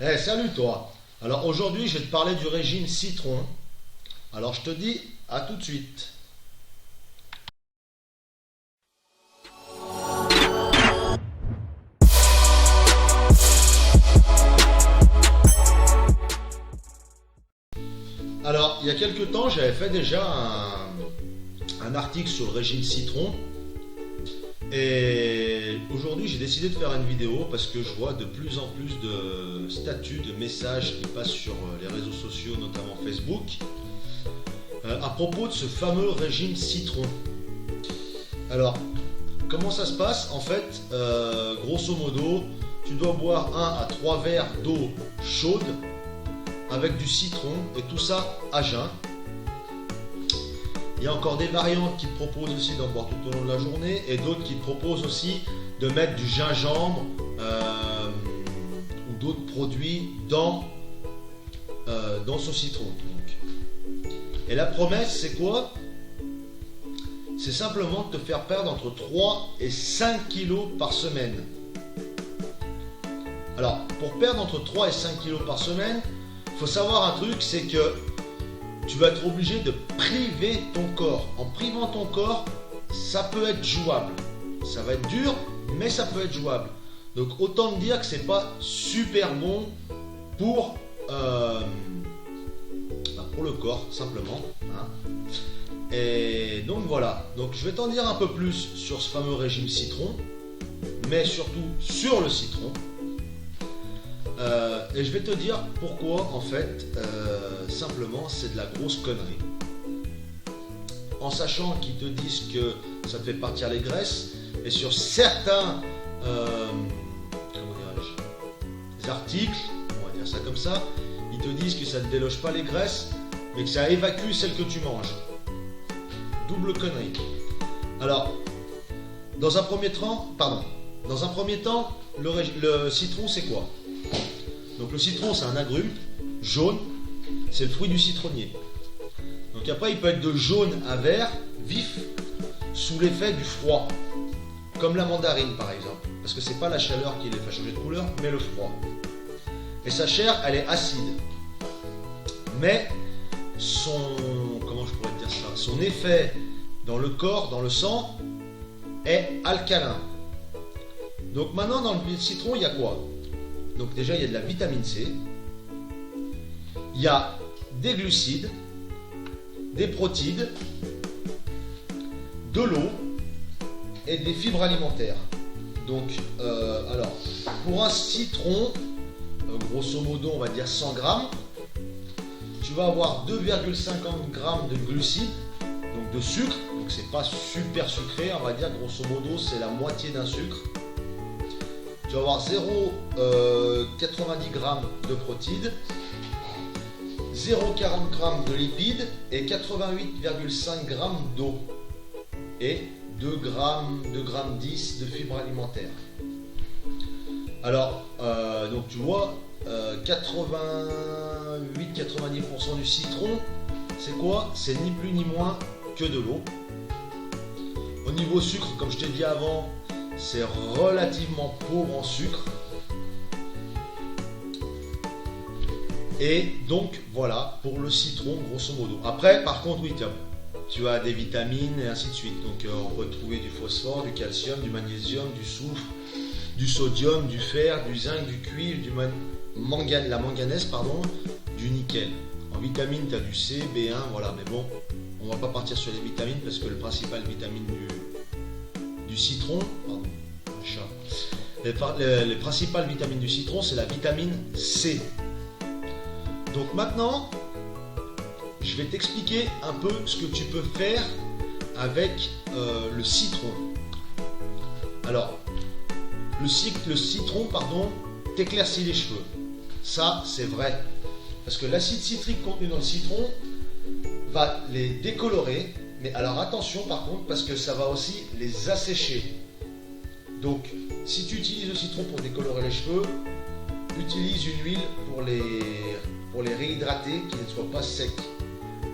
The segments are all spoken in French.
Salut toi. Alors aujourd'hui, je vais te parler du régime citron. Alors je te dis à tout de suite. Alors, il y a quelques temps, j'avais fait déjà un article sur le régime citron. Et aujourd'hui, j'ai décidé de faire une vidéo parce que je vois de plus en plus de statuts, de messages qui passent sur les réseaux sociaux, notamment Facebook, à propos de ce fameux régime citron. Alors, comment ça se passe? En fait, grosso modo, tu dois boire 1 à 3 verres d'eau chaude avec du citron et tout ça à jeun. Il y a encore des variantes qui te proposent aussi d'en boire tout au long de la journée et d'autres qui te proposent aussi de mettre du gingembre ou d'autres produits dans ce citron. Donc. Et la promesse, c'est quoi? C'est simplement de te faire perdre entre 3 et 5 kilos par semaine. Alors, pour perdre entre 3 et 5 kilos par semaine, il faut savoir un truc, c'est que tu vas être obligé de priver ton corps. En privant ton corps, ça peut être jouable. Ça va être dur, mais ça peut être jouable. Donc autant te dire que c'est pas super bon pour le corps, simplement. Hein. Et donc voilà. Donc je vais t'en dire un peu plus sur ce fameux régime citron, mais surtout sur le citron. Et je vais te dire pourquoi, en fait, simplement, c'est de la grosse connerie. En sachant qu'ils te disent que ça te fait partir les graisses, et sur certains articles, on va dire ça comme ça, ils te disent que ça ne déloge pas les graisses, mais que ça évacue celles que tu manges. Double connerie. Alors, dans un premier temps, le citron, c'est quoi? Donc le citron, c'est un agrume jaune, c'est le fruit du citronnier. Donc après, il peut être de jaune à vert, vif, sous l'effet du froid, comme la mandarine par exemple, parce que c'est pas la chaleur qui les fait changer de couleur, mais le froid. Et sa chair, elle est acide, mais son effet dans le corps, dans le sang, est alcalin. Donc maintenant, dans le citron, il y a quoi? Donc déjà, il y a de la vitamine C, il y a des glucides, des protides, de l'eau et des fibres alimentaires. Donc, alors, pour un citron, grosso modo, on va dire 100 grammes, tu vas avoir 2,50 grammes de glucides, donc de sucre, donc c'est pas super sucré, on va dire, grosso modo, c'est la moitié d'un sucre. Tu vas avoir 0,90 g de protides, 0,40 g de lipides et 88,5 g d'eau et 2 grammes 10 de fibres alimentaires. Alors, donc tu vois, 88-90% du citron, c'est quoi? C'est ni plus ni moins que de l'eau. Au niveau sucre, comme je t'ai dit avant, c'est relativement pauvre en sucre. Et donc voilà pour le citron grosso modo. Après par contre oui, tu as des vitamines et ainsi de suite. Donc on peut trouver du phosphore, du calcium, du magnésium, du soufre, du sodium, du fer, du zinc, du cuivre, la manganèse, du nickel. En vitamines tu as du C, B1, voilà. Mais bon, on va pas partir sur les vitamines parce que le principal vitamine du citron, les principales vitamines du citron, c'est la vitamine C. Donc maintenant, je vais t'expliquer un peu ce que tu peux faire avec le citron. Alors, le citron, t'éclaircit les cheveux. Ça, c'est vrai. Parce que l'acide citrique contenu dans le citron va les décolorer. Mais alors attention par contre, parce que ça va aussi les assécher. Donc, si tu utilises le citron pour décolorer les cheveux, utilise une huile pour les réhydrater, qu'ils ne soient pas secs.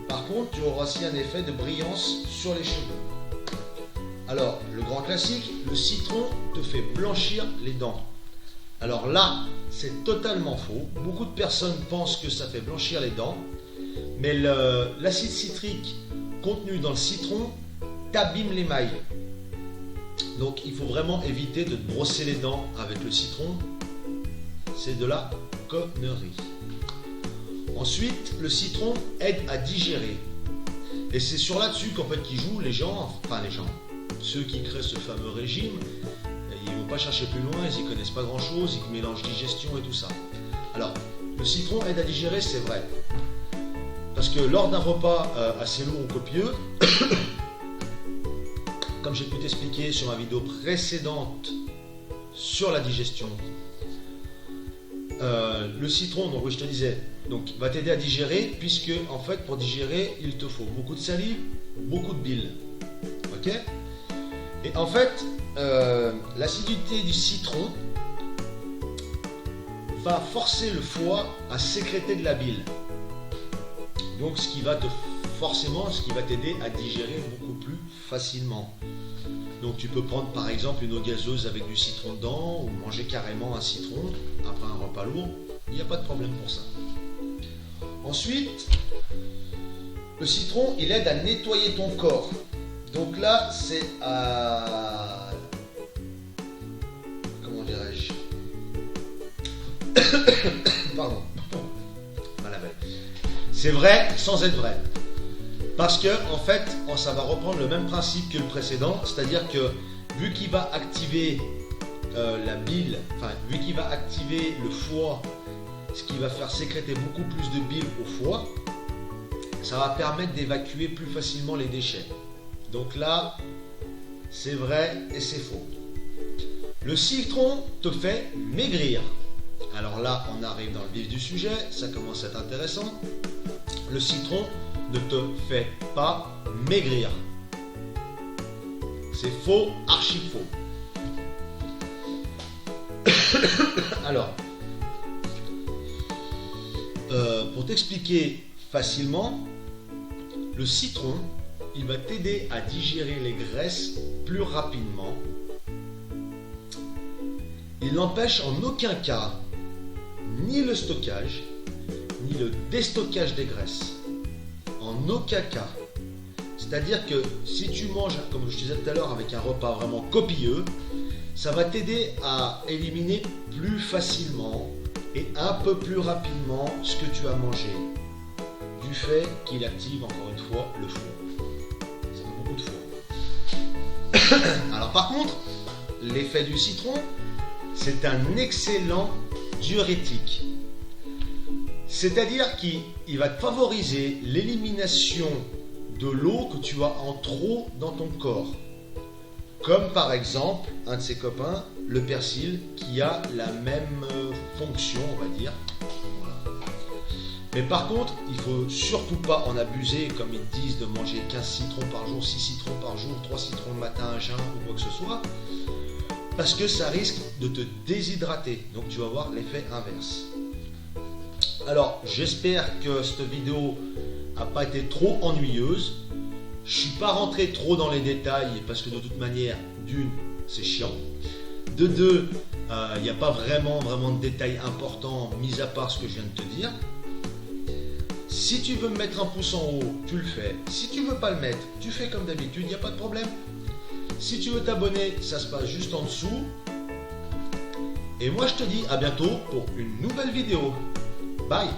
Par contre, tu auras aussi un effet de brillance sur les cheveux. Alors, le grand classique, le citron te fait blanchir les dents. Alors là, c'est totalement faux. Beaucoup de personnes pensent que ça fait blanchir les dents, mais l'acide citrique contenu dans le citron t'abîme l'émail. Donc il faut vraiment éviter de brosser les dents avec le citron. C'est de la connerie. Ensuite, le citron aide à digérer. Et c'est sur là-dessus qu'en fait qu'ils jouent les gens, ceux qui créent ce fameux régime. Ils ne vont pas chercher plus loin, ils n'y connaissent pas grand-chose, ils mélangent digestion et tout ça. Alors, le citron aide à digérer, c'est vrai. Parce que lors d'un repas assez lourd ou copieux, comme j'ai pu t'expliquer sur ma vidéo précédente sur la digestion, le citron, donc oui, je te disais, donc, va t'aider à digérer, puisque en fait pour digérer il te faut beaucoup de salive, beaucoup de bile. Ok? Et en fait, l'acidité du citron va forcer le foie à sécréter de la bile. Donc ce qui va t'aider à digérer beaucoup plus facilement. Donc tu peux prendre par exemple une eau gazeuse avec du citron dedans, ou manger carrément un citron après un repas lourd, il n'y a pas de problème pour ça. Ensuite, le citron, il aide à nettoyer ton corps. Donc là, c'est à... Comment dirais-je? Pardon. C'est vrai sans être vrai. Parce que, en fait, ça va reprendre le même principe que le précédent. C'est-à-dire que, vu qu'il va activer la bile, vu qu'il va activer le foie, ce qui va faire sécréter beaucoup plus de bile au foie, ça va permettre d'évacuer plus facilement les déchets. Donc là, c'est vrai et c'est faux. Le citron te fait maigrir. Alors là, on arrive dans le vif du sujet, ça commence à être intéressant. Le citron ne te fait pas maigrir. C'est faux, archi faux. Alors, pour t'expliquer facilement, le citron, il va t'aider à digérer les graisses plus rapidement. Il n'empêche en aucun cas ni le stockage, ni le déstockage des graisses. En aucun cas. C'est-à-dire que si tu manges, comme je disais tout à l'heure, avec un repas vraiment copieux, ça va t'aider à éliminer plus facilement et un peu plus rapidement ce que tu as mangé, du fait qu'il active encore une fois le foie. Ça fait beaucoup de foie. Alors par contre, l'effet du citron, c'est un excellent diurétique. C'est-à-dire qu'il va te favoriser l'élimination de l'eau que tu as en trop dans ton corps. Comme par exemple, un de ses copains, le persil, qui a la même fonction, on va dire. Voilà. Mais par contre, il ne faut surtout pas en abuser, comme ils disent, de manger 15 citrons par jour, 6 citrons par jour, 3 citrons le matin à jeun ou quoi que ce soit, parce que ça risque de te déshydrater. Donc tu vas avoir l'effet inverse. Alors, j'espère que cette vidéo n'a pas été trop ennuyeuse. Je ne suis pas rentré trop dans les détails parce que de toute manière, d'une, c'est chiant. De deux, il n'y a pas vraiment de détails importants, mis à part ce que je viens de te dire. Si tu veux me mettre un pouce en haut, tu le fais. Si tu ne veux pas le mettre, tu fais comme d'habitude, il n'y a pas de problème. Si tu veux t'abonner, ça se passe juste en dessous. Et moi, je te dis à bientôt pour une nouvelle vidéo. Bye!